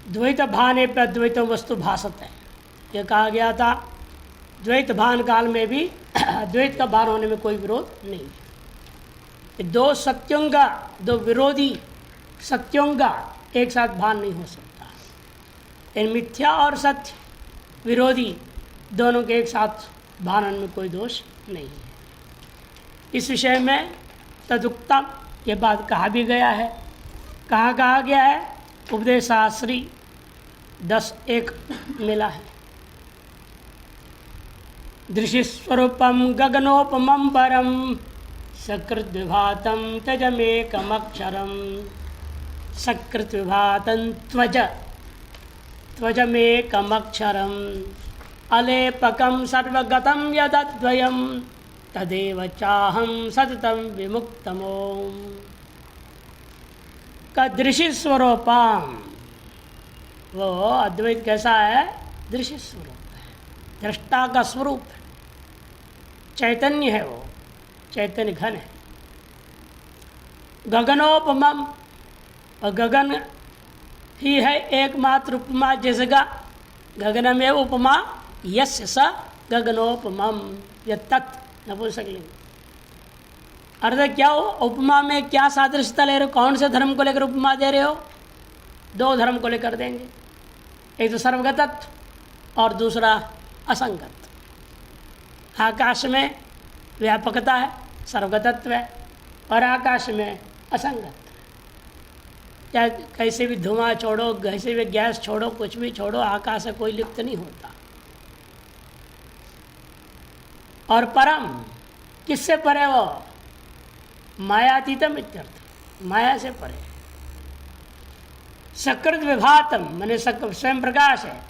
द्वैत भाने पर द्वैत वस्तु भासत है, ये कहा गया था। द्वैत भान काल में भी द्वैत का भान होने में कोई विरोध नहीं है। दो सत्यों का, दो विरोधी सत्यों का एक साथ भान नहीं हो सकता। इन मिथ्या और सत्य विरोधी दोनों के एक साथ भान में कोई दोष नहीं है। इस विषय में तदुक्तम के बाद कहा भी गया है। कहाँ कहा गया है? उपदेशाश्री 10:1 मिला है। दृशिस्वरूपम गगनोपमं परम सकृत विभातं त्यजमेकमक्षरम सकृत विभातं त्वजमेकमक्षरम अलेपकं सर्वगतं यदद्वयं तदेव चाहं सततं विमुक्तमोम। का दृश्य स्वरूपम, वो अद्वैत कैसा है? दृश्य स्वरूप है, दृष्टा का स्वरूप है, चैतन्य है, वो चैतन्य घन है। गगनोपमम, और गगन ही है एकमात्र उपमा जिसका गगन में उपमा यस्य स गगनोपमम, यह तत् नपुंसकलिंग। अर्थ क्या हो? उपमा में क्या सादृश्यता ले रहे हो? कौन से धर्म को लेकर उपमा दे रहे हो? दो धर्म को लेकर देंगे, एक तो सर्वगतत्व और दूसरा असंगत। आकाश में व्यापकता है, सर्वगतत्व है, और आकाश में असंगत। क्या कैसे भी धुआं छोड़ो, कैसे भी गैस छोड़ो, कुछ भी छोड़ो, आकाश से कोई लिप्त नहीं होता। और परम किससे परे? वो मायातीतम इत्यर्थ, माया से परे। सकृत विभातम माने स्वयं प्रकाश है,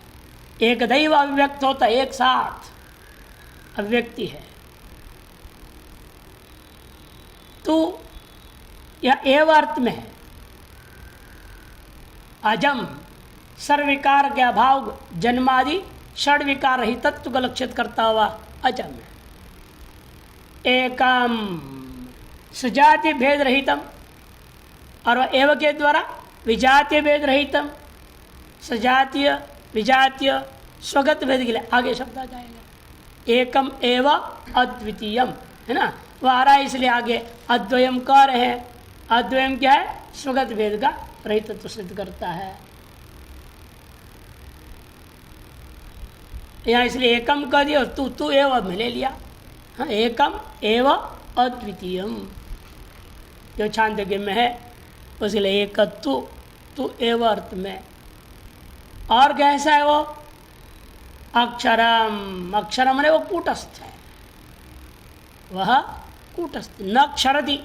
एक दैव अभिव्यक्त होता, एक साथ अभिव्यक्ति है। तो यह एव अर्थ में है। अजम सर्वविकार के अभाव, जन्मादि षड विकार रहित तत्व को लक्षित करता हुआ अजम है। एकम सजातीय भेद रहितम, और एव के द्वारा विजातीय भेद रहितम, सजातीय विजातीय स्वगत भेद के लिए आगे शब्द आ जाएगा। एकम एव अद्वितीयम, है ना, वह आ रहा है, इसलिए आगे अद्वयम कह रहे हैं। अद्वयम क्या है? स्वगत भेद का रहितत्व सिद्ध करता है। यहाँ इसलिए एकम कह दिया, और तू एव में ले लिया। हाँ, एकम एव अद्वितीयम जो छांदोग्य में है, उसके एक तू एव अर्थ में। और कैसा है वो? अक्षरम, अक्षरम माने वो कूटस्थ है, वह कूटस्थ। न क्षरति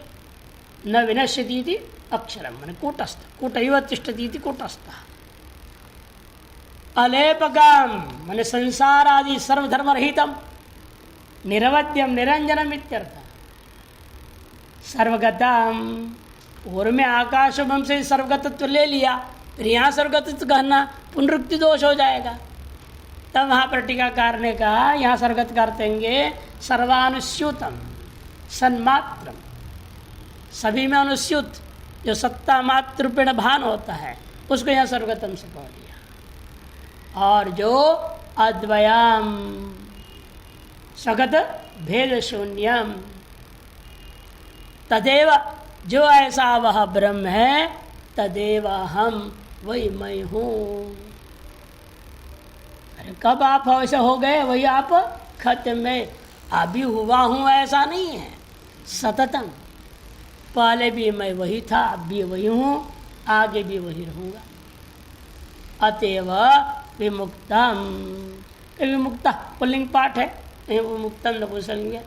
न विनश्यति इति अक्षरम माने कूटस्थ, कूटैव तिष्ठति इति कूटस्थ। अलेपकम माने संसार आदि सर्वधर्म रहितम, निरवध्यम निरंजनम इत्यर्थ। सर्वगतम, और में आकाशम से सर्वगतत्व ले लिया, फिर यहाँ सर्वगतत्व कहना पुनरुक्ति दोष हो जाएगा। तब वहाँ पर टीकाकार ने कहा, यहाँ सर्वगत करतेंगे सर्वानुस्यूतम सन्मात्रम, सभी में अनुस्यूत जो सत्ता मात्र रूपेण भान होता है, उसको यहाँ सर्वगतम से कह दिया। और जो अद्वयम स्वगत भेद शून्यम, तदेव जो ऐसा वह ब्रह्म है, तदेव हम वही मैं हूँ। अरे कब आप ऐसे हो गए? वही आप खत्म में अभी हुआ हूँ ऐसा नहीं है, सततम। पहले भी मैं वही था, अब भी वही हूँ, आगे भी वही रहूँगा। अतएव विमुक्तम, विमुक्ता पुल्लिंग पाठ है, विमुक्तम नपुंसकलिंग है,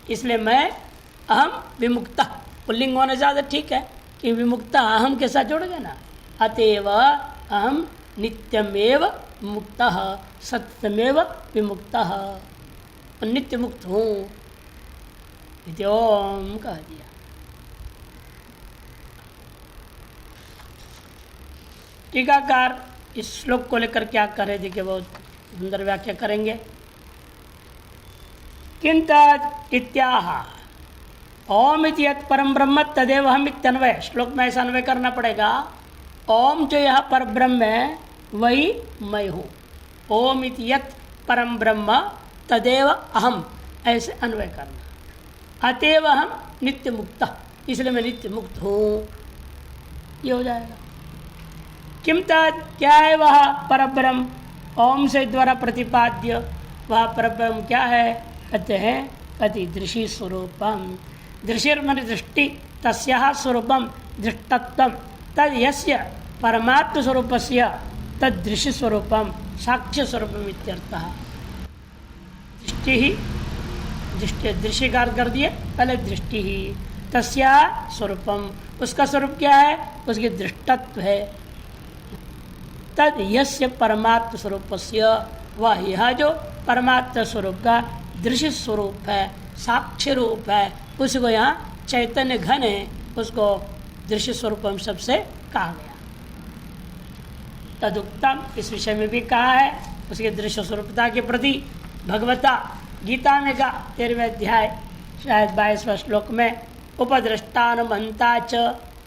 इसलिए मैं अहम विमुक्ता पुल्लिंग होने ज़्यादा ठीक है कि विमुक्ता अहम के साथ जोड़ गया ना। अतएव अहम नित्यमेव मुक्तः सत्यमेव विमुक्तः, नित्य मुक्त हूँ इति ओम कह दिया। टीकाकार इस श्लोक को लेकर क्या कर रहे थे कि बहुत सुंदर व्याख्या करेंगे। किंतु इत्याह ओम इति यत् परम ब्रह्म तदेव हम इत्यन्वय, श्लोक में ऐसा अन्वय करना पड़ेगा। ओम जो यह पर ब्रह्म है वही मैं हूँ। ओम इति यत् परम ब्रह्म तदेव अहम, ऐसे अन्वय करना। अतएव हम नित्य मुक्त, इसलिए मैं नित्य मुक्त हूँ, ये हो जाएगा। किम तत्, क्या है वह परब्रह्म? ओम से द्वारा प्रतिपाद्य वह परब्रह्म क्या है? कहते हैं अति दृषि स्वरूपम। दृशिर मन दृष्टि, तस्याः स्वरूपम दृष्टत्वम, तद यस्य परमात्म स्वरूपस्य तद दृश्य स्वरूपम साक्ष्य स्वरूपम इत्यर्थः। दृष्टि ही दृष्टि, दृश्य का अर्थ कर दिए पहले, दृष्टि ही तस्या स्वरूपम, उसका स्वरूप क्या है? उसकी दृष्टत्व है। तद यस्य परमात्म स्वरूपस्य, वह यह जो परमात्म स्वरूप का दृश्य स्वरूप है, साक्ष्य रूप है, उसको यहाँ चैतन्य घन है, उसको दृश्य स्वरूपम सबसे कहा गया। तदुक्तम, इस विषय में भी कहा है उसके दृश्य स्वरूपता के प्रति। भगवता गीता में का 13वें अध्याय शायद 22वें श्लोक में, उपद्रष्टानुमंता च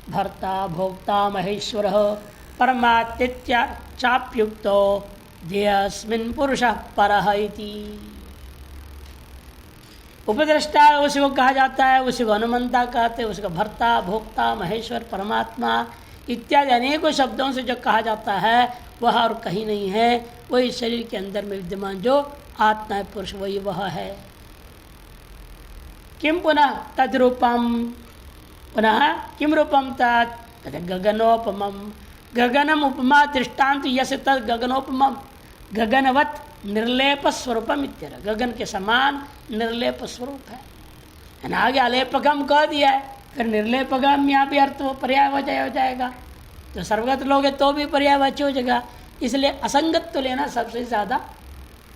भर्ता भोक्ता महेश्वर परमात्मित्या चाप्युक्तो ध्येयस्मिन् पुरुषः परः इति। उपद्रष्टा उसी को कहा जाता है, उसी को अनुमंता कहते हैं, उसको भर्ता भोक्ता महेश्वर परमात्मा इत्यादि अनेकों शब्दों से जो कहा जाता है वह और कहीं नहीं है, वही शरीर के अंदर में विद्यमान जो आत्मा है, पुरुष, वही वह है। किम पुनः तद्रूपम, पुनः किम रूपम तत्? गगनोपमम। गगनम उपमा दृष्टांत यस्य तद गगनोपमम, गगनवत निर्लेप स्वरूपम इत्यर्थ। गगन के समान निर्लेप स्वरूप है। आगे अलेपकम कह दिया है, फिर निर्लेपकम यहाँ भी अर्थ पर्यायवाची हो जाएगा, तो सर्वगत लोगे तो भी पर्यायवाची हो जाएगा। इसलिए असंगत तो लेना सबसे ज़्यादा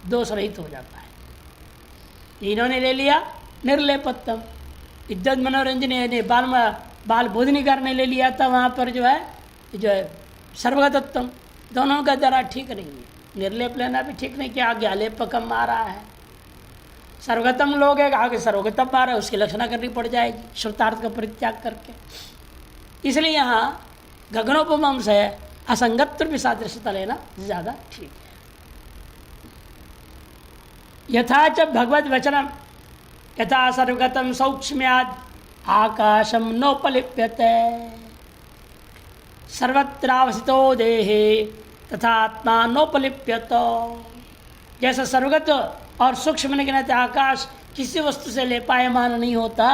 दोष रहित हो जाता है। इन्होंने ले लिया निर्लेपत्तम, इज्जत मनोरंजन बाल बोधनिकार ने ले लिया था, वहाँ पर जो है सर्वगतत्वम, दोनों का जरा ठीक नहीं है। निर्लेप लेना भी ठीक नहीं, क्या आगे अलेपकम आ रहा है, सर्वगतम लोग है, आगे सर्वगतम आ रहा है, उसकी लक्षणा करनी पड़ जाएगी श्रुतार्थ का परित्याग करके। इसलिए यहाँ गगनोपम से असंगत भी सादृश्यता लेना ज़्यादा ठीक है। यथा च भगवद वचनम यथा सर्वगतम सौक्ष्म्याद आकाशम नोपलिप्यते सर्वत्रावस्थितो देहे तथा आत्मा नोपलिप्यत। जैसा सर्वगत और सूक्ष्म के नाते आकाश किसी वस्तु से लेपायमान नहीं होता,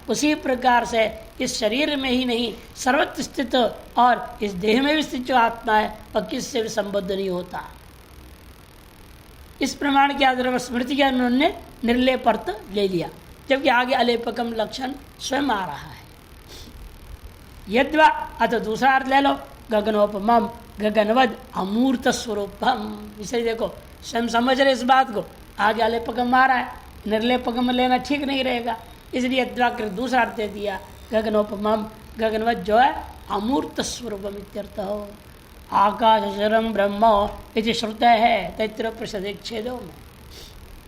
उसी प्रकार से इस शरीर में ही नहीं सर्वत्र स्थित और इस देह में भी स्थित जो आत्मा है वह किससे भी संबद्ध नहीं होता। इस प्रमाण के आधार पर स्मृति के उन्होंने निर्लेप अर्थ ले लिया, जबकि आगे अलेपकम लक्षण स्वयं आ रहा है। यद्वा अतः दूसरा अर्थ ले लो, गगनोपमम गगनवद अमूर्त स्वरूपम। इसलिए देखो स्वयं समझ रहे इस बात को, आगे अलेपकम आ रहा है, निर्लेपकम लेना ठीक नहीं रहेगा, इसलिए यद्वाकृत दूसरा अर्थ दे दिया, गगनोपमम गगनवद जो है अमूर्त स्वरूपम इत्यर्थ हो। आकाश शरम ब्रह्म इति श्रुत है तैत्तिरीयोपनिषद एक छेदों में,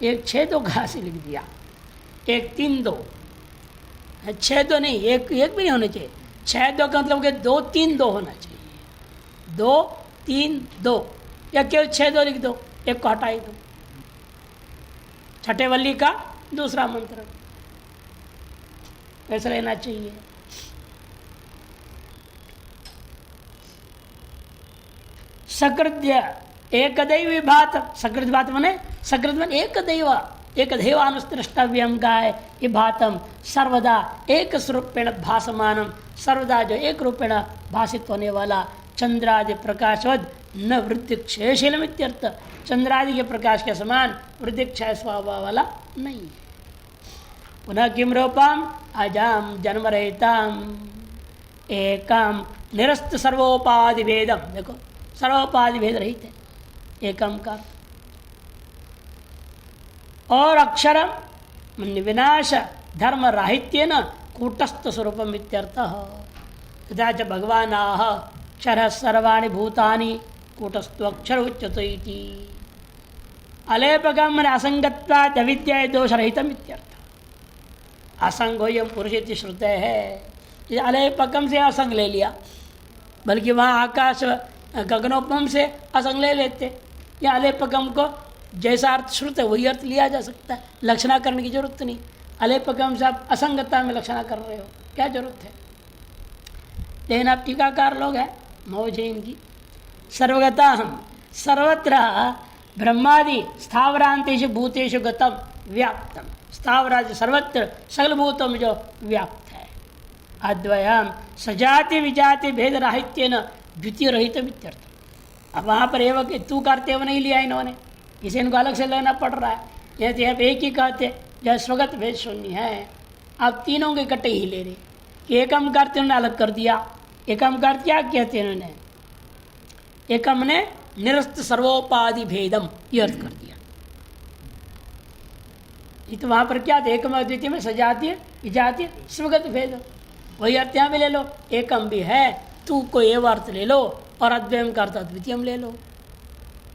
एक छेदों घास लिख दिया, एक 3 2 छेदों नहीं, एक भी नहीं होना चाहिए। छेदों का मतलब कि 2 3 2 होना चाहिए, 2 3 2 या केवल 6 2 लिख दो, एक को हटा ही दो। छठे वल्ली का दूसरा मंत्र ऐसा लेना चाहिए। सकृत्य एक दैव विभात, सकृत भात मने सकृत मन एक दैव, एक दैवानुष्टव्यम का है ये भातम सर्वदा एक स्वरूपेण भासमानम, सर्वदा जो एक रूपेण भाषित होने वाला चंद्रादि प्रकाशवद न वृत्ति क्षयशीलम इत्यर्थ। चंद्रादि के प्रकाश के समान वृत्ति क्षय स्वभाव वाला नहीं है। पुनः किम रूपम अजाम जन्म रहिताम एकम निरस्त सर्वोपाधि भेदम, देखो सर्वोपाधि भेद रहित है एकम का, और अक्षरम विनाश धर्म राहित्येन कूटस्थ स्वरूपम इत्यर्थः। तथा च भगवान आह क्षर सर्वाणि भूतानि कूटस्थो अक्षर उच्यते इति। अलेपकम असंगत्वात् अविद्या दोष रहितम इत्यर्थ। असंग हो यम पुरुष इति श्रुते है, अलेपकम से असंग ले लिया, बल्कि वहाँ आकाश गगनोपम से असंग ले लेते, या अलेपकम को जैसा अर्थ श्रुत है वही अर्थ लिया जा सकता है, लक्षणा करने की जरूरत नहीं। अलेपकम से आप असंगता में लक्षणा कर रहे हो, क्या जरूरत है। लेकिन आप टीकाकार लोग हैं, मौज है इनकी। सर्वगता हम सर्वत्र ब्रह्मादि स्थावरांतेषु भूतेषु गतम व्याप्तम, स्थावरादि सर्वत्र सकल भूतों में जो व्याप्त है। अद्वयम सजाति विजाति भेद राहित्य न द्वितीय रहित मित्यर्थ। अब वहाँ पर एवं तू करते हुए नहीं लिया इन्होंने, इसे इनको अलग से लेना पड़ रहा है। यदि आप एक ही कहते जब स्वगत भेद शून्य है, आप तीनों के इकट्ठे ही ले रहे कि एकम करते उन्होंने अलग कर दिया। एकम कर क्या कहते हैं उन्होंने, एकम ने निरस्त सर्वोपाधि भेदम ये अर्थ कर दिया। ये तो वहाँ पर क्या था, एकम अद्वितीय में सजातीय विजातीय स्वगत भेद, वही अर्थ यहाँ भी ले लो। एकम भी है, तू को एवं अर्थ ले लो, और अद्वयम का अर्थ अद्वितीयम ले लो,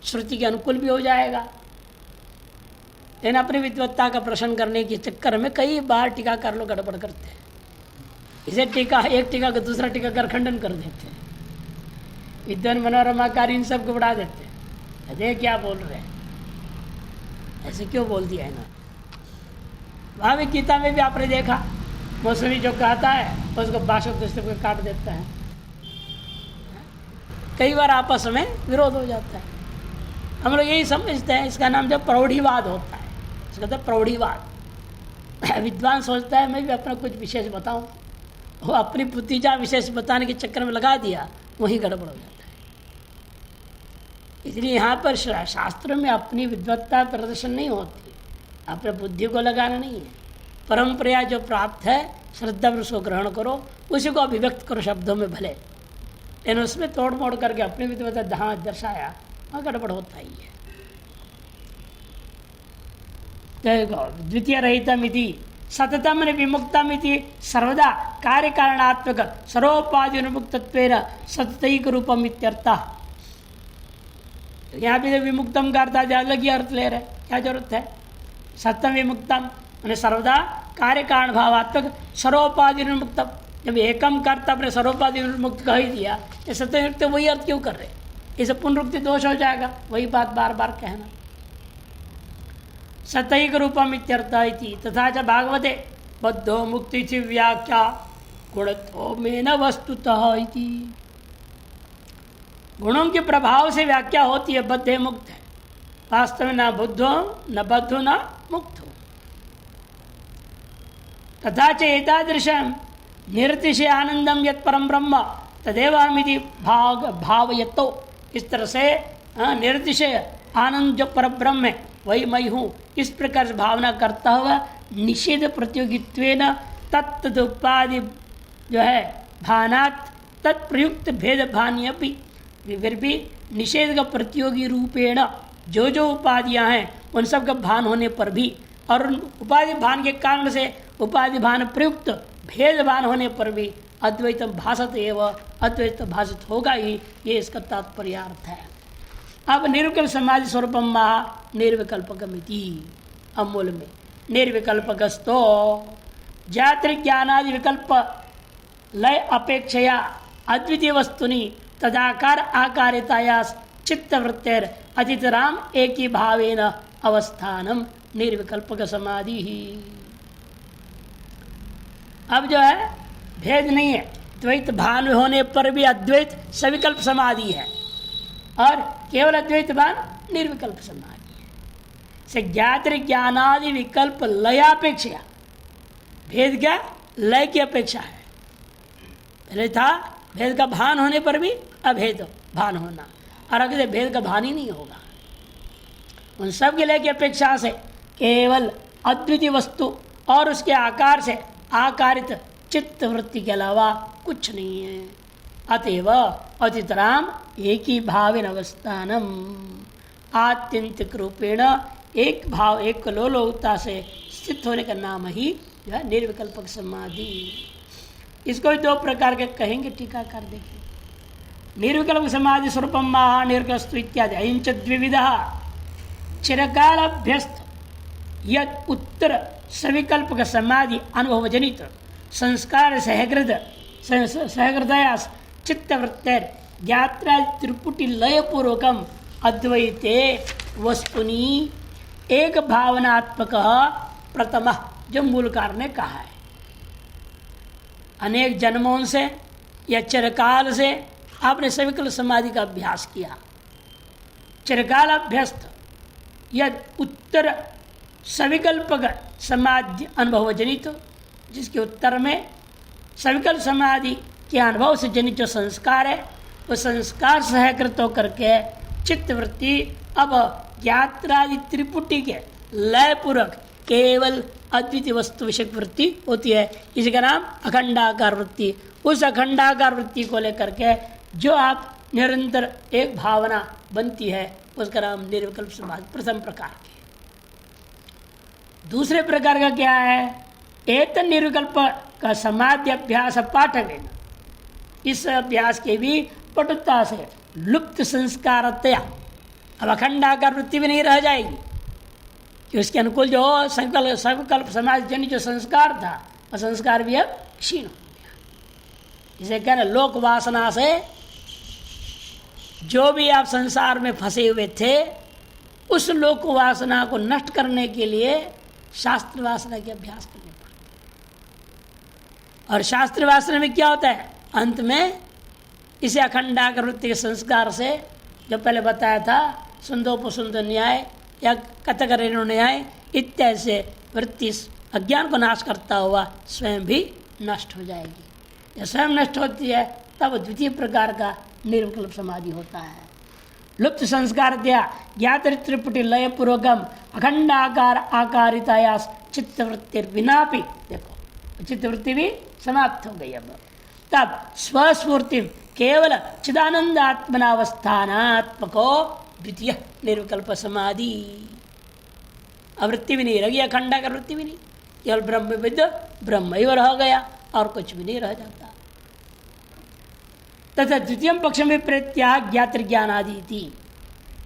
श्रुति के अनुकूल भी हो जाएगा। लेकिन अपनी विद्वत्ता का प्रश्न करने के चक्कर में कई बार टीकाकार लोग गड़बड़ करते हैं। इसे टीका एक टीका का दूसरा टीकाकार खंडन कर देते हैं, विद्वान मनोरमाकार इन सबको बढ़ा देते हैं। अरे क्या बोल रहे हैं, ऐसे क्यों बोल दिया है ना। वहाँ भी गीता में भी आपने देखा, मौसमी जो कहता है उसको भाषण दूसरे को काट देता है। कई बार आपस में विरोध हो जाता है। हम लोग यही समझते हैं, इसका नाम जो प्रौढ़ीवाद होता है, इसका तो प्रौढ़ीवाद। विद्वान सोचता है मैं भी अपना कुछ विशेष बताऊं, वो अपनी बुद्धि जहाँ विशेष बताने के चक्कर में लगा दिया, वही गड़बड़ हो जाता है। इसलिए यहाँ पर शास्त्रों में अपनी विद्वत्ता प्रदर्शन नहीं होती, अपने बुद्धि को लगाना नहीं है। परंपरा जो प्राप्त है श्रद्धा उसको ग्रहण करो, उसी को अभिव्यक्त करो शब्दों में भले, लेकिन उसमें तोड़ मोड़ करके अपनी विद्वत्ता जहाँ दर्शाया वहाँ गड़बड़ होता ही है। द्वितीय रहितमिति सततम विमुक्तमिति सर्वदा कार्य कारणात्मक सर्वोपाधि विमुक्तत्वेन सततैक रूपम इत्यर्थः। यहाँ पे विमुक्तम का अर्थ अलग ही अर्थ ले रहे, क्या जरूरत है। सत्यम विमुक्तम मैंने सर्वदा कार्य कारण भावात्मक सर्वोपाधि विमुक्तम, जब एकम कर्ता अपने सर्वोपाधि विमुक्त कह ही दिया, ये सत्ययुक्त वही अर्थ क्यों कर रहे, इसे पुनरुक्ति दोष हो जाएगा, वही बात बार बार कहना। सतैक रूपम इत्यर्थ इति तथा च भागवते बद्धो मुक्ति थी व्याख्या गुणत्व में न वस्तुतः इति। गुणों के प्रभाव से व्याख्या होती है बद्ध है मुक्त है, वास्तव में न बुद्धो न बद्धो न मुक्त हो। तथा च एतादृशं निरतिशय आनंदम यत् परम ब्रह्म तदेव अहमिति भावयतो, इस तरह से निरतिशय आनंद जो पर ब्रह्म है वही मैं हूँ, इस प्रकार से भावना करता हुआ निषेध प्रतियोगित्वेन तत्तदुपाधि जो है भानात् तत्प्रयुक्त भेद भानी अपि, फिर भी निषेध का प्रतियोगी रूपेण जो जो उपाधियाँ हैं उन सब का भान होने पर भी, और उपाधि भान के कारण से उपाधि भान प्रयुक्त भेद भान होने पर भी अद्वैतम भाषत एवं अद्वैत भाषित होगा ही, ये इसका तात्पर्यार्थ है। अब निर्विकल्प समाधि स्वरूपम महा निर्विकल्पकमिति, अमूल में निर्विकल्पकस्तो जाति ज्ञानादि विकल्प लय अपेक्षया अद्वितीय वस्तुनि तदाकार आकारिताया चित्तवृत्तेर अतितराम एक ही भावेन अवस्थानम निर्विकल्पक समाधि ही। अब जो है भेद नहीं है, द्वैत भान होने पर भी अद्वैत सविकल्प समाधि है, और केवल अद्वैत भान निर्विकल्प समाधि है। से ज्ञात्र ज्ञानादि विकल्प लयापेक्षा, भेद क्या लय की अपेक्षा है। पहले था भेद का भान होने पर भी अभेद भान होना, और अगर भेद का भान ही नहीं होगा। उन सब के लय की अपेक्षा से केवल अद्वितीय वस्तु और उसके आकार से आकारित चित्त वृत्ति के अलावा कुछ नहीं है। अतएव अतितराम एक ही भावेन अवस्थानम, आत्यंतिक रूपेण एक भाव एक लोलुपता से स्थित होने का नाम ही निर्विकल्पक समाधि। इसको दो प्रकार के कहेंगे टीकाकार, देखिए। निर्विकल्प समाधि स्वरूपम महा निर्विकल्प इत्यादि अयंच द्विविधा चिरकाल अभ्यस्त यद उत्तर सविकल्प का समाधि अनुभव जनित संस्कार सहृदया चित्तवृत्तिर ज्ञात्रा त्रिपुटी लय पूर्वकम अद्वैते वस्तुनि एक भावनात्मक प्रथम, जो मूलकार ने कहा है। अनेक जन्मों से या चिरकाल से आपने सविकल्प समाधि का अभ्यास किया। चिरकाल अभ्यस्त या उत्तर सविकल्पक समाधि अनुभव जनित, जिसके उत्तर में सविकल्प समाधि के अनुभव से जनित जो संस्कार है, वो संस्कार सहकृत होकर के चित्तवृत्ति अब ज्ञात्रादि त्रिपुटी के लय पूर्वक केवल अद्वितीय वस्तु विषयक वृत्ति होती है। इसका नाम अखंडाकार वृत्ति। उस अखंडाकार वृत्ति को लेकर के जो आप निरंतर एक भावना बनती है, उसका नाम निर्विकल्प समाधि प्रथम प्रकार की। दूसरे प्रकार का क्या है? एक निर्विकल्प का समाधि अभ्यास पाठक, इस अभ्यास के भी पटुता से लुप्त संस्कारतया अब अखंडाकार वृत्ति भी नहीं रह जाएगी कि उसके अनुकूल जो संकल्प समाज जनित जो संस्कार था, वह संस्कार भी अब क्षीण हो गया। इसे कहना लोक वासना से जो भी आप संसार में फंसे हुए थे, उस लोक वासना को नष्ट करने के लिए शास्त्र वासना के अभ्यास करने पड़ते। और शास्त्र वासना में क्या होता है? अंत में इसे अखंडाकार वृत्ति के संस्कार से, जो पहले बताया था, सुंदोपसुंदो न्याय या कथक रेणु न्याय इत्यादि से वृत्ति अज्ञान को नाश करता हुआ स्वयं भी नष्ट हो जाएगी। जब स्वयं नष्ट होती है तब द्वितीय प्रकार का निर्विकल्प समाधि होता है। लुप्त संस्कार दिया ज्ञात त्रिपुटी लय पूर्वकम अखंडाकार आकारितायास चित्तवृत्ति विनापि, देखो चित्तवृत्ति भी समाप्त हो गई। अब तब स्वस्फूर्ति केवल चिदानंदात्मनावस्थानात्मको द्वितीय निर्विकल्प समाधि, अवृत्ति भी नहीं रही, अखंडाकार वृत्ति भी नहीं, केवल ब्रह्म विद ब्रह्म ही रह गया और कुछ भी नहीं रह जाता। तथा द्वितीय पक्ष में प्रत्याग ज्ञात ज्ञान आदि थी,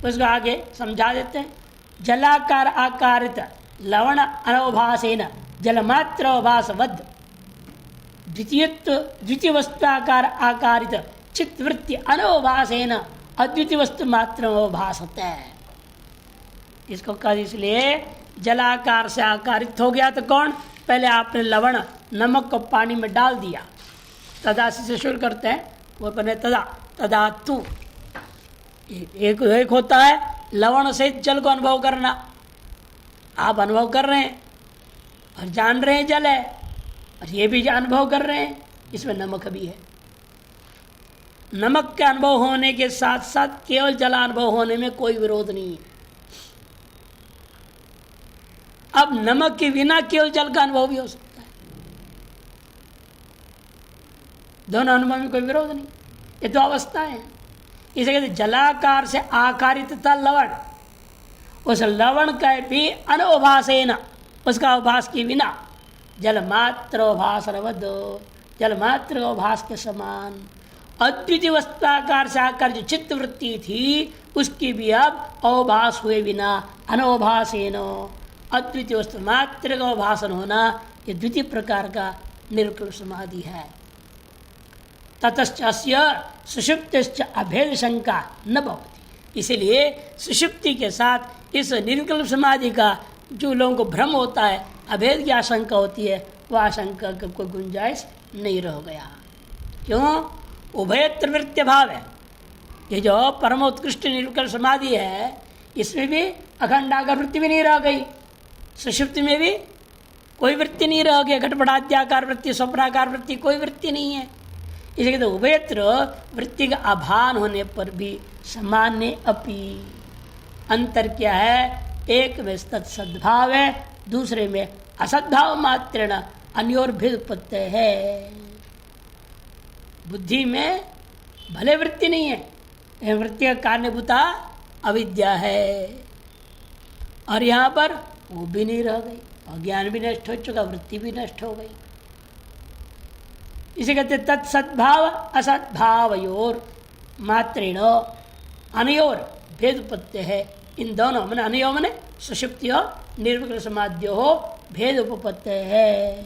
उसको आगे समझा देते हैं। जलाकार आकारित लवण अनवभासेन जलमात्र अवभासवद द्वितीय वस्तुआकार आकारित चित्तवृत्ति अनवभासेन अद्वितीय वस्तु मात्र अवभासते है। इसको कर इसलिए जलाकार से आकारित हो गया। तो कौन? पहले आपने लवण नमक को पानी में डाल दिया, तदासी से शुरू करते हैं, वो बने तदा, तदा तू। एक होता है लवण से जल को अनुभव करना, आप अनुभव कर रहे हैं और जान रहे हैं जल है, और ये भी अनुभव कर रहे हैं इसमें नमक भी है। नमक का अनुभव होने के साथ साथ केवल जल अनुभव होने में कोई विरोध नहीं है। अब नमक के बिना केवल जल का अनुभव भी हो सकता है, दोनों अनुभव में कोई विरोध नहीं। ये तो अवस्था है। इसे कहते जलाकार से आकारित था लवण, उस लवण का भी अनवभासेन, उसका अवभास के बिना जलमात्र अवभास रवद, जलमात्र अवभास के समान अद्वितीय वस्ताकार से आकर जो चित्त वृत्ति थी, उसकी भी अब अवभास हुए बिना अनवभासेन अद्वितीय वस्तु मात्र का अवभाषण होना, ये द्वितीय प्रकार का निर्विकल्प समाधि है। ततश्च अस्य सुषुप्तिश्च अभेद शंका न भवति, इसलिए सुषुप्ति के साथ इस निर्विकल्प समाधि का जो लोगों को भ्रम होता है, अभेद की आशंका होती है, वह आशंका का कोई गुंजाइश नहीं रह गया। क्यों? उभय त्रिवृत्य भाव है। ये जो परम उत्कृष्ट निर्विकल्प समाधि है, इसमें भी अखंडाकार वृत्ति भी नहीं रह गई, सुषुप्ति में भी कोई वृत्ति नहीं रह गई, घटपटाद्याकार वृत्ति, स्वप्नाकार वृत्ति, कोई वृत्ति नहीं है। इसलिए तो उभयत्र वृत्ति का अभान होने पर भी सामान्य अपि, अंतर क्या है? एक में सद्भाव है, दूसरे में असद्भाव मात्रेण अन्योर भेद उत्पत्ति है। बुद्धि में भले वृत्ति नहीं है, वृत्ति का कारणभूता अविद्या है, और यहाँ पर वो भी नहीं रह गई, अज्ञान भी नष्ट हो चुका, वृत्ति भी नष्ट हो गई। इसे कहते तत्सद्भाव असद्भावयोर मात्रेण अनयोर भेद उपपत्ति है। इन दोनों मैंने अनयो मैंने सुषुप्ति हो निर्विकल्प समाधि हो भेद उपपत्ति है।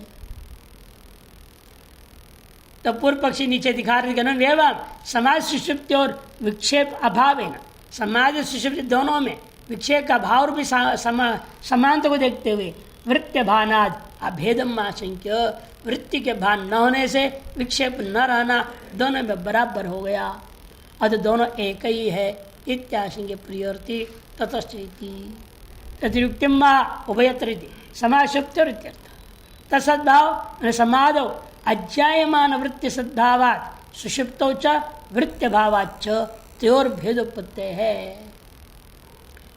तो पूर्व पक्षी नीचे दिखा रहे एवं समाज सुषुप्ति और विक्षेप अभाव है ना, समाज और सुषुप्ति दोनों में विक्षेप का भाव भी समानता को देखते हुए वृत्ति भानाद अभेदम आशंक्य, वृत्ति के भान न होने से विक्षेप न रहना दोनों में बराबर हो गया, अतः दोनों एक ही है इत्याशंक्य प्रियर्थी ततश्चैति तद्युक्तिम उभयत्र समाशुप्तर तत्सद्भाव समाधौ अज्ञायमान वृत्ति सद्भावात् सुषुप्तौ च वृत्ति भावाच्च तयोर भेदोत्पत्ति है।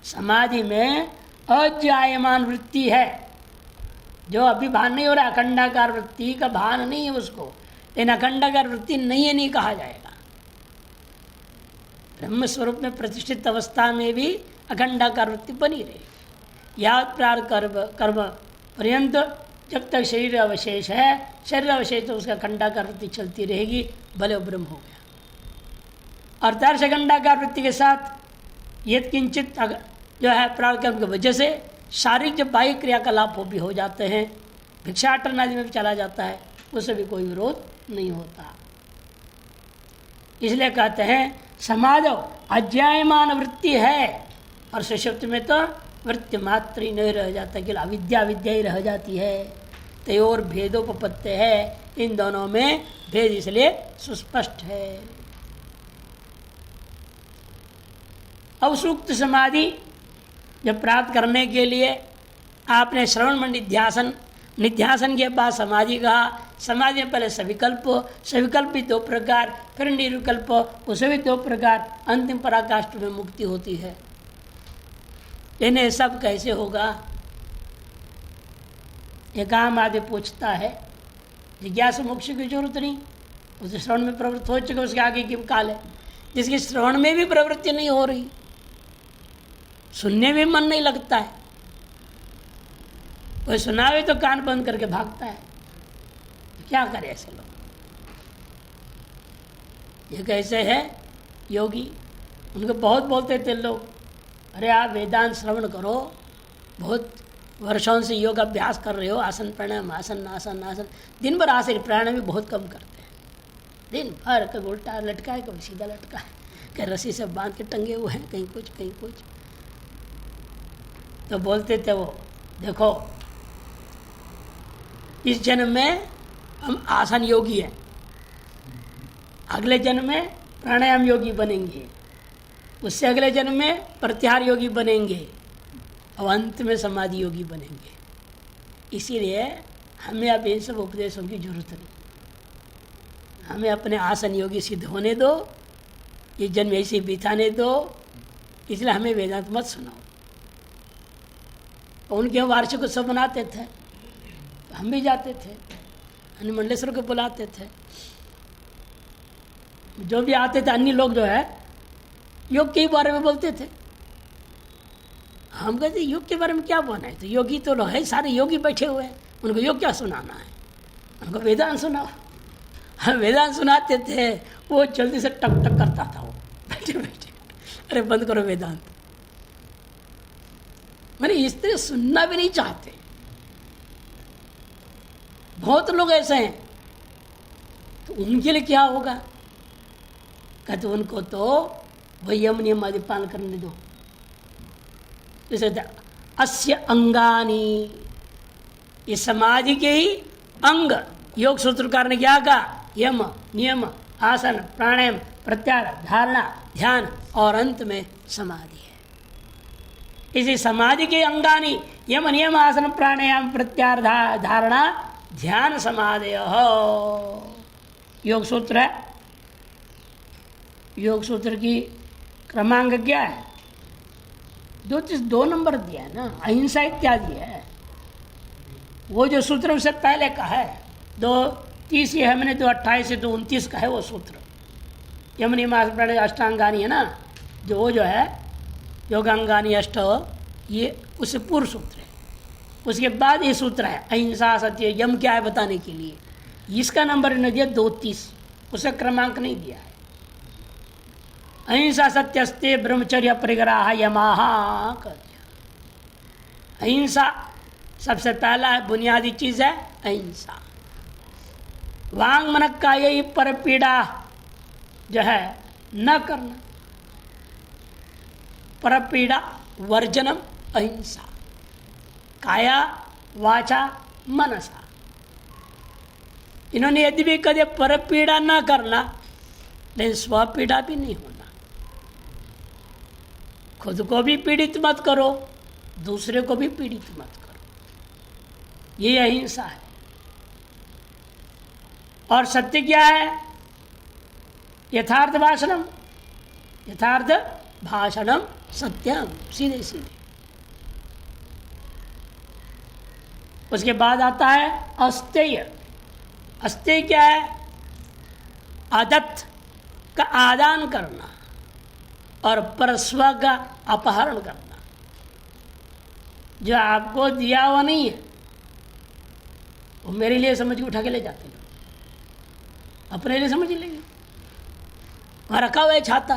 समाधि में अज्ञायमान वृत्ति है जो अभी भान नहीं हो रहा, अखंडाकार वृत्ति का भान नहीं है उसको, लेकिन अखंडाकार वृत्ति नहीं है नहीं कहा जाएगा। ब्रह्म स्वरूप में प्रतिष्ठित अवस्था में भी अखंडाकार वृत्ति बनी रहेगी। यावत् प्रार कर्म पर्यंत जब तक शरीर अवशेष है, शरीर अवशेष तो उसका खंडाकार वृत्ति चलती रहेगी, भले वो ब्रह्म हो गया। और दर्श खंडाकार वृत्ति के साथ यद किंचित जो है प्रारकर्म की वजह से शारीरिक जब बाह्य क्रियाकलाप भी हो जाते हैं, भिक्षाटन आदि में भी चला जाता है, उससे भी कोई विरोध नहीं होता। इसलिए कहते हैं समाधौ अज्ञायमान वृत्ति है और सुषुप्ति में तो वृत्ति मात्र ही नहीं रह जाता, केवल अविद्या विद्या ही रह जाती है। तयोर भेदोपपत्ति है, इन दोनों में भेद इसलिए सुस्पष्ट है। अब सूक्त समाधि जब प्राप्त करने के लिए आपने श्रवण में निध्यासन के बाद समाधि कहा। समाधि में पहले सविकल्प भी दो प्रकार, फिर निर्विकल्प, उसे भी दो प्रकार, अंतिम पराकाष्ठ में मुक्ति होती है। इन्हें सब कैसे होगा? एक आम आदमी पूछता है, जिज्ञासा मोक्ष की जरूरत नहीं, उसे श्रवण में प्रवृत्त हो चुके, उसके आगे की काल है। जिसकी श्रवण में भी प्रवृत्ति नहीं हो रही, सुनने में मन नहीं लगता है, कोई सुनावे तो कान बंद करके भागता है, क्या करे ऐसे लोग? ये कैसे है योगी? उनको बहुत बोलते थे लोग, अरे आप वेदांत श्रवण करो, बहुत वर्षों से योग अभ्यास कर रहे हो, आसन प्राणायाम, आसन आसन आसन, दिन भर आसन प्राणायाम भी बहुत कम करते हैं। दिन भर कभी उल्टा लटका है, कभी सीधा लटका है, कहीं रस्सी से बांध के टंगे हुए हैं, कहीं कुछ कहीं कुछ। तो बोलते थे वो, देखो इस जन्म में हम आसन योगी हैं, अगले जन्म में प्राणायाम योगी बनेंगे, उससे अगले जन्म में प्रत्याहार योगी बनेंगे, और अंत में समाधि योगी बनेंगे। इसीलिए हमें अब इन सब उपदेशों की जरूरत नहीं, हमें अपने आसन योगी सिद्ध होने दो, ये जन्म ऐसे बिताने दो। इसलिए हमें वेदांत मत सुनाओ। उनके हम वार्षिक उत्सव बनाते थे, हम भी जाते थे, अन्य मंडलेश्वर को बुलाते थे, जो भी आते थे अन्य लोग जो है योग के बारे में बोलते थे। हम कहते योग के बारे में क्या बोलना है, तो योगी तो लोग है, सारे योगी बैठे हुए हैं, उनको योग क्या सुनाना है, उनको वेदांत सुनाओ। हम वेदांत सुनाते थे, वो जल्दी से टक टक करता था, वो बैठे बैठे, अरे बंद करो वेदांत। मैंने इस तरह सुनना भी नहीं चाहते, बहुत लोग ऐसे हैं। तो उनके लिए क्या होगा? कहते उनको तो वही यम नियम आदि पालन करने दो। जैसे अस्य अंगानी, इस समाधि के ही अंग योग सूत्रकार ने क्या कहा? यम नियम आसन प्राणायाम प्रत्याहार धारणा ध्यान और अंत में समाधि है। इसी समाधि के अंगानी यम नियम आसन प्राणायाम प्रत्याहार धारणा ध्यान समाधि योग सूत्र है। योग सूत्र की क्रमांक क्या है? 2 नंबर दिया है ना, अहिंसा इत्यादि है। वो जो सूत्र उससे पहले का है 2:30 है, मैंने 2:28 से 2:29 का है वो सूत्र। यम नियम आसन प्राणायाम अष्टांगानी है ना, जो वो जो है योगांगानी अष्ट, ये उससे पूर्व सूत्र है। उसके बाद ये सूत्र है अहिंसा सत्य यम क्या है बताने के लिए। इसका नंबर इन्होंने दिया 2:30, उसे क्रमांक नहीं दिया है। अहिंसा सत्यस्ते ब्रह्मचर्य परिग्रह यमाह कर दिया। अहिंसा सबसे पहला है, बुनियादी चीज है अहिंसा। वांग मन कायी पर पीड़ा जो है न करना, पर पीड़ा वर्जनम अहिंसा, काया वाचा मनसा। इन्होंने यदि भी कदे पर पीड़ा न करना, लेकिन स्व पीड़ा भी नहीं होना। खुद को भी पीड़ित मत करो, दूसरे को भी पीड़ित मत करो, ये अहिंसा है। और सत्य क्या है? यथार्थ भाषणम, यथार्थ भाषणम सत्यम, सीधे सीधे। उसके बाद आता है अस्तेय। अस्तेय क्या है? आदत का आदान करना और परस्व का अपहरण करना। जो आपको दिया हुआ नहीं है वो मेरे लिए समझ के उठा के ले जाते हैं, अपने लिए समझ लेंगे। वहाँ रखा हुआ है छाता,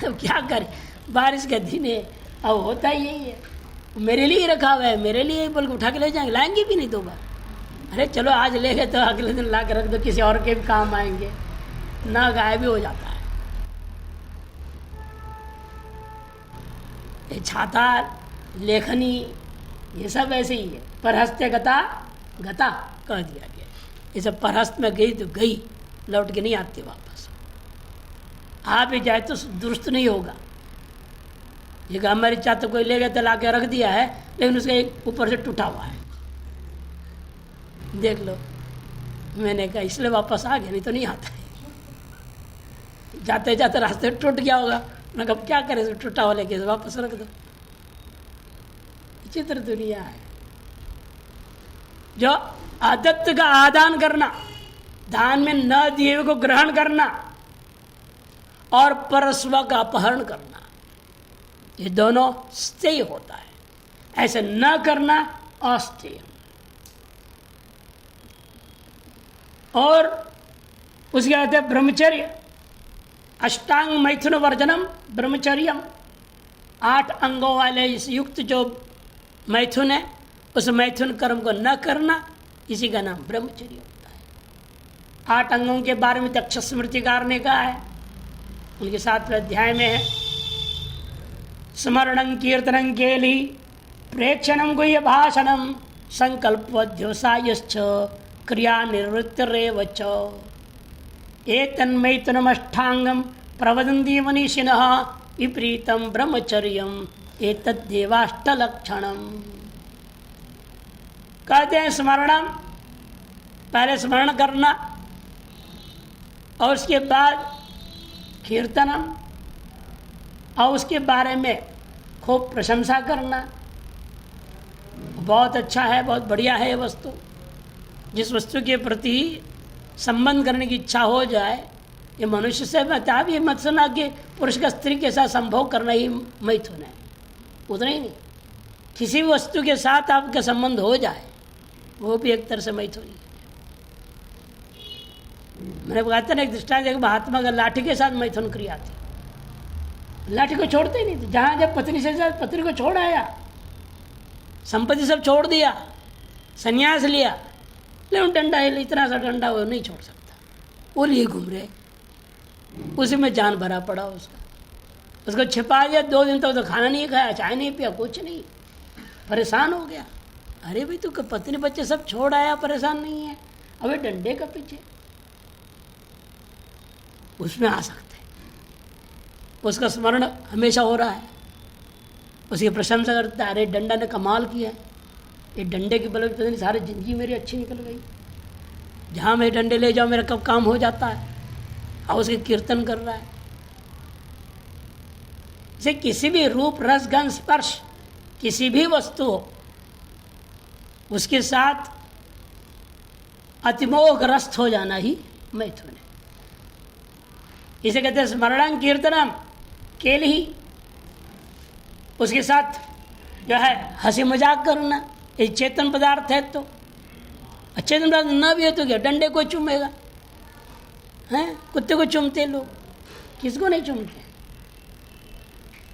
अब क्या करें, बारिश के दिन है, अब होता ही यही है। मेरे लिए ही रखा हुआ है, मेरे लिए बोल के उठा के ले जाएंगे, लाएंगे भी नहीं 2 बार। अरे चलो आज ले गए तो अगले दिन ला के रख दो, किसी और के भी काम आएंगे, ना गायब भी हो जाता है। ये छाता, लेखनी, ये सब ऐसे ही है। परहस्ते गता गता कह दिया गया। ये सब परहस्त में गई तो गई, लौट के नहीं आती वापस। आ भी जाए तो दुरुस्त नहीं होगा। ये हमारी छाता कोई ले गया तो ला के रख दिया है, लेकिन उसका एक ऊपर से टूटा हुआ है, देख लो। मैंने कहा इसलिए वापस आ गया, नहीं तो नहीं आता है। जाते जाते रास्ते टूट गया होगा, मैं कब क्या करे, टूटा हुआ लेके वापस रख दो। विचित्र दुनिया है। जो आदत का आदान करना, दान में न दिए हुए को ग्रहण करना और परस्व का अपहरण करना, ये दोनों स्तेय होता है। ऐसे न करना अस्तेय। और उसके बाद है ब्रह्मचर्य। अष्टांग मैथुन वर्जनम ब्रह्मचर्यम। 8 अंगों वाले इस युक्त जो मैथुन है, उस मैथुन कर्म को न करना, इसी का नाम ब्रह्मचर्य होता है। 8 अंगों के बारे में तक्ष स्मृतिकार ने कहा है, उनके 7वें अध्याय में है। स्मरणं कीर्तनं केली प्रेक्षणं गुह्य भाषणं संकल्पध्योसायश्च क्रिया निवृत्तिरेव च एतन्मैथुनमष्टांगं प्रवदन्ति मनीषिणः विपरीतं ब्रह्मचर्यम् एतद्देवाष्टलक्षणम्। कहते हैं स्मरणम, पहले स्मरण करना और उसके बाद कीर्तनम, और उसके बारे में खूब प्रशंसा करना। बहुत अच्छा है, बहुत बढ़िया है ये वस्तु। जिस वस्तु के प्रति संबंध करने की इच्छा हो जाए, ये मनुष्य से बता भी मत सुना कि पुरुष का स्त्री के साथ संभोग करना ही मैथुन है, उतना ही नहीं, किसी भी वस्तु के साथ आपका संबंध हो जाए वो भी एक तरह से मैथुन ही है। मैंने बताया ना एक दृष्टांत, एक महात्मा का लाठी के साथ मैथुन क्रिया थी। लाठी को छोड़ते ही नहीं थे। जहाँ जब पत्नी से साथ पत्नी को छोड़ आया, संपत्ति सब छोड़ दिया, संन्यास लिया, लेकिन डंडा है, इतना सा डंडा वो नहीं छोड़ सकता, वो लिए घूम रहे, उसी में जान भरा पड़ा उसका। उसको छिपा दिया, 2 दिन तक तो खाना नहीं खाया, चाय नहीं पिया, कुछ नहीं, परेशान हो गया। अरे भाई तू पत्नी बच्चे सब छोड़ आया, परेशान नहीं है, अबे डंडे का पीछे, उसमें आ सकते हैं। उसका स्मरण हमेशा हो रहा है, उसकी प्रशंसा करता है, अरे डंडा ने कमाल किया है, ये डंडे की बल पता नहीं सारी जिंदगी मेरी अच्छी निकल गई, जहाँ मैं डंडे ले जाऊँ मेरा कब काम हो जाता है। और उसके कीर्तन कर रहा है। जैसे किसी भी रूप रस गंध स्पर्श किसी भी वस्तु हो, उसके साथ अतिमोहग्रस्त हो जाना ही मैथुन है। इसे कहते हैं स्मरणं कीर्तनम केल ही। उसके साथ जो है हंसी मजाक करना, ये चेतन पदार्थ है। तो अचेतन पदार्थ न भी है तो क्या, डंडे को चूमेगा, हैं? कुत्ते को चूमते लोग, किसको नहीं चूमते,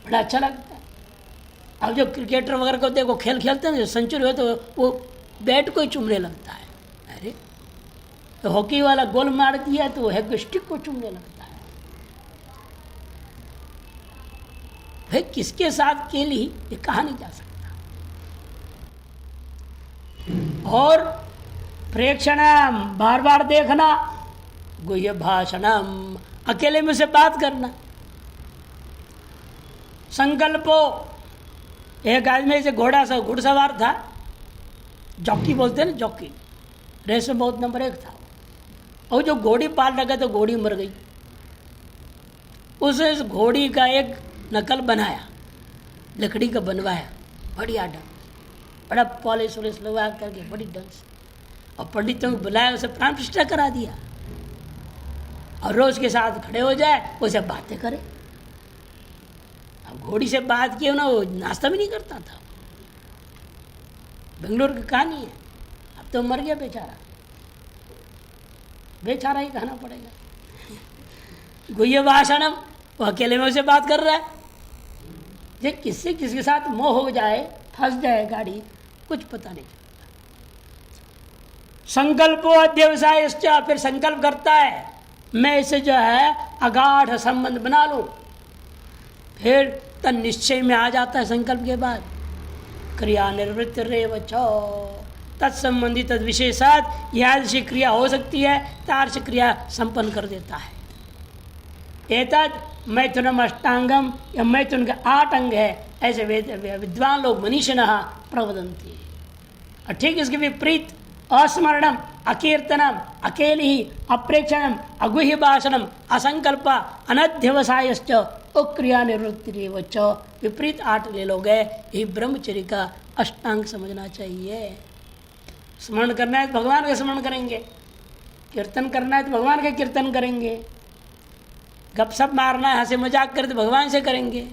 बड़ा अच्छा लगता है। अब जो क्रिकेटर वगैरह को देखो, खेल खेलते हैं, सेंचुरी हो तो वो बैट को ही चूमने लगता है। अरे तो हॉकी वाला गोल मार दिया तो है स्टिक को चूमने लगता है। भाई किसके साथ खेली ये कहा नहीं जा सकता। और प्रेक्षणम बार बार देखना, गुह्य भाषणम अकेले में से बात करना, संकल्पो एक आदमी से घुड़सवार था, जॉकी बोलते हैं ना, जॉकी रेस में बहुत नंबर 1 था, और जो घोड़ी पाल रखा तो घोड़ी मर गई। उस घोड़ी का एक नकल बनाया, लकड़ी का बनवाया, बढ़िया ढंग, बड़ा पॉलिश वॉलिश लगा करके बड़ी ढंग से, और पंडितों को बुलाया, उसे प्राण प्रतिष्ठा करा दिया, और रोज के साथ खड़े हो जाए, उसे बातें करे। अब घोड़ी से बात की ना, वो नाश्ता भी नहीं करता था। बेंगलोर की कहानी है, अब तो मर गया बेचारा, बेचारा ही कहना पड़ेगा। गुह्य भाषणम, वो अकेले में उसे बात कर रहा है। जे किसके साथ मोह हो जाए, फंस जाए गाड़ी, कुछ पता नहीं चलता। संकल्पो अध्यवसाय, फिर संकल्प करता है मैं इसे जो है अगाढ़ संबंध बना लूं, फिर तन निश्चय में आ जाता है। संकल्प के बाद क्रिया निवृत्ति रेव तत्संबंधी तद विशेषात यादृशी क्रिया हो सकती है, तार्श क्रिया संपन्न कर देता है। एतद मैथुनम अष्टांगम, या मैथुन का 8 अंग है, ऐसे विद्वान लोग मनीषिणः प्रवदन्ति। और ठीक इसके विपरीत अस्मरणम, अकीर्तनम, अकेले ही, अप्रेक्षणम, अगुह्य भाषणम, असंकल्प, अनध्यवसायश्च क्रिया निवृत्ति, विपरीत 8 ले लोग है। ये ब्रह्मचर्य का अष्टांग समझना चाहिए। स्मरण करना है तो भगवान का स्मरण करेंगे, कीर्तन करना है तो भगवान का कीर्तन करेंगे, गपशप मारना है, हंसी मजाक करते भगवान से करेंगे,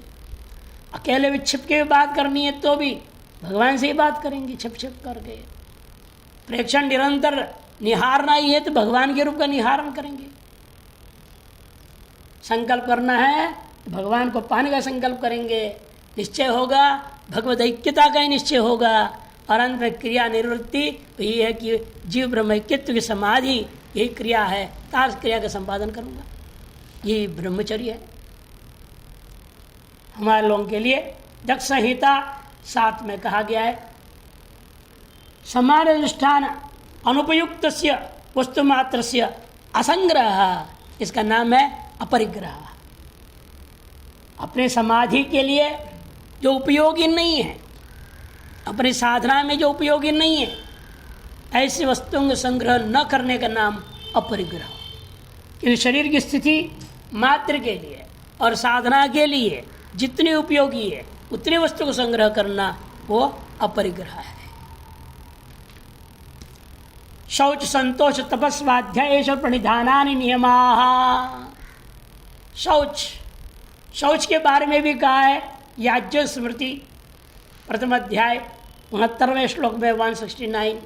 अकेले भी छिप के बात करनी है तो भी भगवान से ही बात करेंगे छिप छिप करके। प्रेक्षण निरंतर निहारना ही है तो भगवान के रूप का निहारण करेंगे। संकल्प करना है तो भगवान को पाने का संकल्प करेंगे, निश्चय होगा भगवद ऐक्यता का ही निश्चय होगा। और अंत में क्रिया निवृत्ति ये है कि जीव ब्रह्म ऐक्यत्व की समाधि, यही क्रिया है, तार्स क्रिया का संपादन करूंगा, ये ब्रह्मचर्य है हमारे लोगों के लिए। दक्ष संहिता 7 में कहा गया है, समान अनुष्ठान अनुपयुक्त वस्तु मात्र से असंग्रह, इसका नाम है अपरिग्रह। अपने समाधि के लिए जो उपयोगी नहीं है, अपनी साधना में जो उपयोगी नहीं है, ऐसी वस्तुओं का संग्रह न करने का नाम अपरिग्रह। क्योंकि शरीर की स्थिति मात्र के लिए और साधना के लिए जितनी उपयोगी है उतनी वस्तु को संग्रह करना वो अपरिग्रह है। शौच संतोष तपस्वाध्याय प्रणिधानानि नियमाः। शौच के बारे में भी कहा है याज्ञ स्मृति प्रथम अध्याय 69वें श्लोक में 169।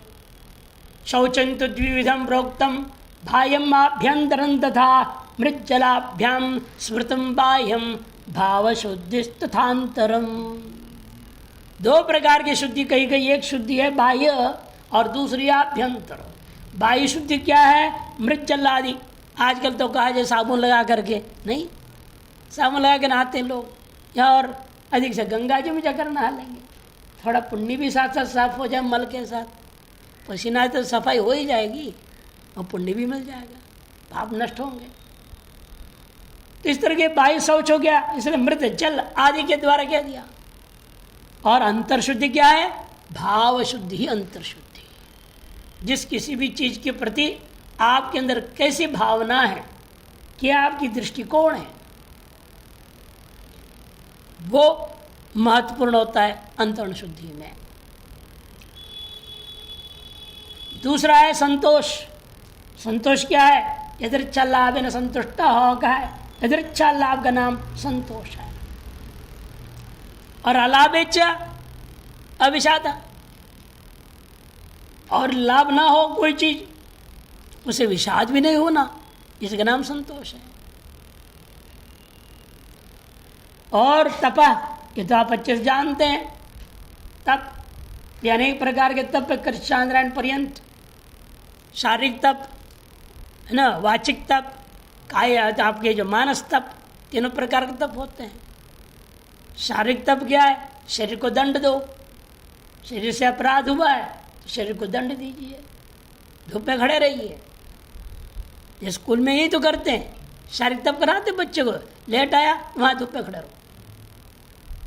शौचं तु द्विविधं प्रोक्तं बाह्यम् आभ्यन्तरं तथा मृज्जलाभ्यां स्मृतं बाह्यं भावशुद्धिस्तथान्तरम्। 2 प्रकार की शुद्धि कही गई, एक शुद्धि है बाह्य और दूसरी आभ्यंतर। बाह्य शुद्धि क्या है? मृज्जल आदि, आजकल तो कहा जाए साबुन लगा करके, नहीं साबुन लगा के नहाते हैं लोग, या और अधिक से गंगा जी में जाकर नहा लेंगे, थोड़ा पुण्य भी साथ साथ साफ हो जाए, मल के साथ पसीना तो सफाई हो ही जाएगी और पुण्य भी मिल जाएगा, पाप नष्ट होंगे। तो इस तरह के बाह्य शौच हो गया, इसलिए मृत जल आदि के द्वारा कह दिया। और अंतर शुद्धि क्या है? भाव शुद्धि ही अंतर शुद्धि। जिस किसी भी चीज के प्रति आपके अंदर कैसी भावना है, क्या आपकी दृष्टिकोण है, वो महत्वपूर्ण होता है अंतरण शुद्धि में। दूसरा है संतोष। संतोष क्या है? यदृच्छा लाभ न संतुष्ट हो का है, यदृच्छा लाभ का नाम संतोष है। और अलाभेच अविषाद, और लाभ ना हो कोई चीज, उसे विषाद भी नहीं होना, इसका नाम संतोष है। और तपह, ये तो आप अच्छे से जानते हैं, तप ये अनेक प्रकार के तप, चांद्रायण पर्यंत, शारीरिक तप, है ना। वाचिक तप, काय आपके जो मानस तप, तीनों प्रकार के तप होते हैं। शारीरिक तप क्या है? शरीर को दंड दो, शरीर से अपराध हुआ है तो शरीर को दंड दीजिए, धूप में खड़े रहिए। ये स्कूल में यही तो करते हैं, शारीरिक तप कराते बच्चे को, लेट आया वहां धूप में खड़े रहो,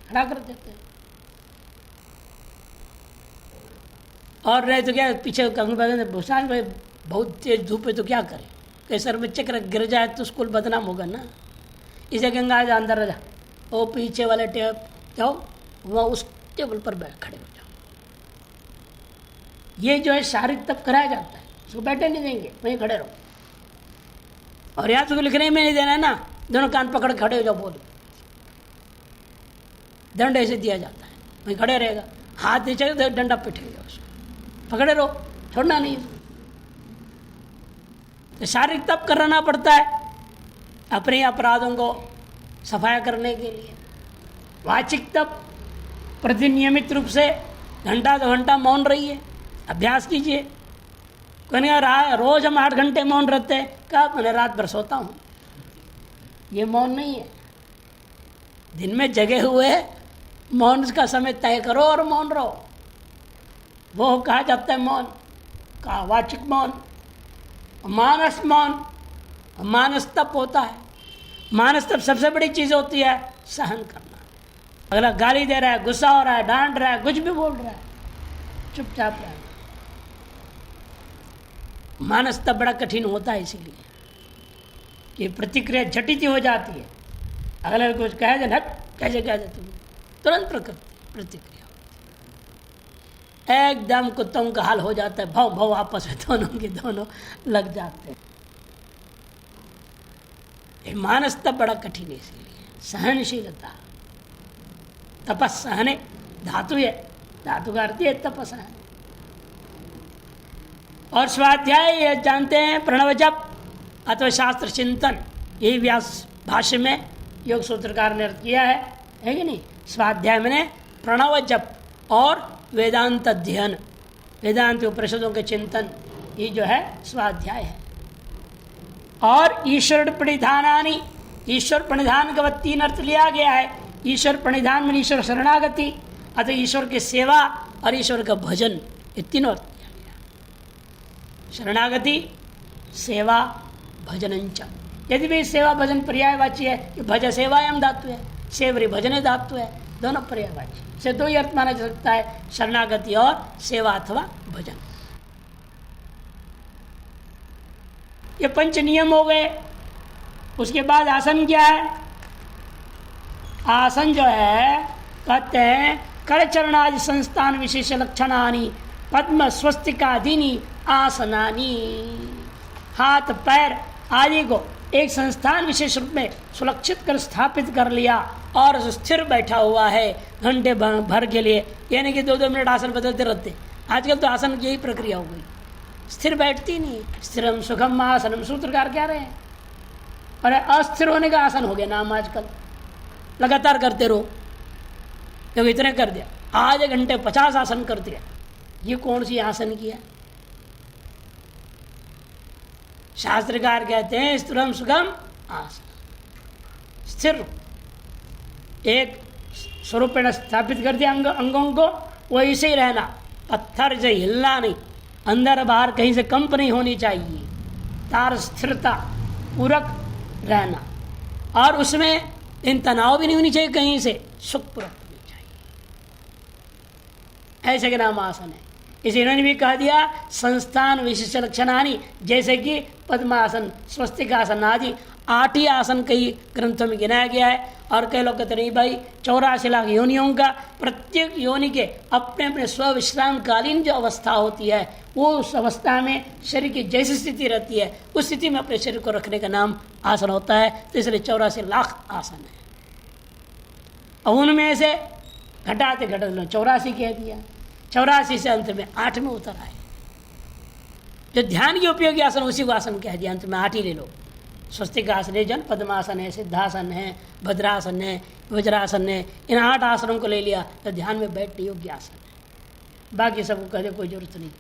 खड़ा कर देते हैं। और रहे तो क्या पीछे भूषण भाई बहुत तेज धूप है तो क्या करें, कहीं सर में चक्कर गिर जाए तो स्कूल बदनाम होगा ना। इसे गंगा जा अंदर जा, वो पीछे वाले टेप जाओ, वहाँ उस टेबल पर खड़े हो जाओ। ये जो है शारीरिक तप कराया जाता है, उसको बैठे नहीं देंगे, वहीं खड़े रहो। और याद तो लिखने में नहीं देना है ना, दोनों कान पकड़ खड़े हो जाओ, बोलो। दंड ऐसे दिया जाता है, वहीं खड़े रहेगा, हाथ नीचे डंडा पिटेगा, उसको पकड़े रहो, छोड़ना नहीं। तो शारीरिक तप कराना पड़ता है अपने अपराधों को सफाया करने के लिए। वाचिक तप, प्रति नियमित रूप से घंटा 2 घंटा मौन रहिए, अभ्यास कीजिए। कहने रोज हम 8 घंटे मौन रहते हैं, कब? मैंने रात भर सोता हूँ। ये मौन नहीं है, दिन में जगे हुए मौन का समय तय करो और मौन रहो, वो कहा जाता है मौन का। वाचिक मौन, मानस मौन, मानस तप होता है। मानस तप सबसे बड़ी चीज होती है सहन करना। अगला गाली दे रहा है, गुस्सा हो रहा है, डांट रहा है, कुछ भी बोल रहा है, चुपचाप रहना। मानस तप बड़ा कठिन होता है, इसीलिए कि प्रतिक्रिया झटित हो जाती है। अगला कुछ कह दे, कैसे कह दे तुम, तुरंत प्रतिक्रिया एकदम कुत्तों का हाल हो जाता है, भाव भाव आपस में दोनों के दोनों लग जाते हैं। मानस तप बड़ा कठिन है, इसलिए सहनशीलता। तपस सहने धातु है, धातु का अर्थ है तपसहन। और स्वाध्याय ये जानते हैं, प्रणव जप अथवा शास्त्र चिंतन, यही व्यास भाष्य में योग सूत्रकार ने अर्थ किया है कि नहीं। स्वाध्याय मैंने प्रणव जप और वेदांत अध्ययन, वेदांत उपनिषदों के चिंतन, ये जो है स्वाध्याय है। और ईश्वर प्रणिधानानि, ईश्वर प्रणिधान का 3 अर्थ लिया गया है। ईश्वर प्रणिधान में ईश्वर शरणागति, अतः ईश्वर की सेवा और ईश्वर का भजन, ये तीनों अर्थ लिया गया। शरणागति, सेवा, भजनंच। यदि भी सेवा भजन पर्यायवाची है कि भज सेवायाम धातु है, सेवरी भजने धातु है, दोनों पर्यायवाची से 2 ही अर्थ माना जा सकता है, शरणागति और सेवा अथवा भजन। ये 5 नियम हो गए। उसके बाद आसन क्या है? आसन जो है कहते हैं करचरणादि संस्थान विशेष लक्षणानि पद्म स्वस्तिकादीनि आसनानि। हाथ पैर आदि को एक संस्थान विशेष रूप में सुरक्षित कर स्थापित कर लिया और स्थिर बैठा हुआ है घंटे भर के लिए, यानी कि 2-2 मिनट आसन बदलते रहते। आजकल तो आसन की यही प्रक्रिया हो गई, स्थिर बैठती नहीं। स्थिरम सुखम आसनम सूत्रकार कह रहे हैं। और अस्थिर होने का आसन हो गया नाम आजकल, लगातार करते रहो। क्योंकि इतने कर दिया, आधे घंटे 50 आसन कर दिया, ये कौन सी आसन की है? शास्त्रकार कहते हैं स्थिरम सुखम आसन, स्थिर एक स्वरूप में स्थापित कर दिया अंगों को, वही से ही रहना, पत्थर से हिलना नहीं, अंदर बाहर कहीं से कंप नहीं होनी चाहिए, तार स्थिरता पूरक रहना। और उसमें इन तनाव भी नहीं होनी चाहिए, कहीं से सुखपूर्वक होनी चाहिए, ऐसे के नाम आसन है। इसे इन्होंने भी कह दिया संस्थान विशिष्ट लक्षणानि, जैसे कि पद्मासन, स्वस्तिकासन आदि 8 ही आसन कई ग्रंथों में गिनाया गया है। और कई लोग कहते नहीं भाई 84 लाख योनियों का, प्रत्येक योनि के अपने अपने स्विश्रामकालीन जो अवस्था होती है, वो उस अवस्था में शरीर की जैसी स्थिति रहती है, उस स्थिति में अपने शरीर को रखने का नाम आसन होता है। तो इसलिए 84 लाख आसन है। और उनमें से घटाते घटाते 84 कह दिया, 84 से अंत में 8 में उतर आए। जो ध्यान के उपयोगी आसन उसी को आसन कह दिया, अंत में 8 ही ले लो। स्वस्तिकासन है, जन पद्मासन है, सिद्धासन है, भद्रासन है, वज्रासन है, इन 8 आसनों को ले लिया तो ध्यान में बैठने योग्य आसन है। बाकी सबको कहने कोई जरूरत नहीं।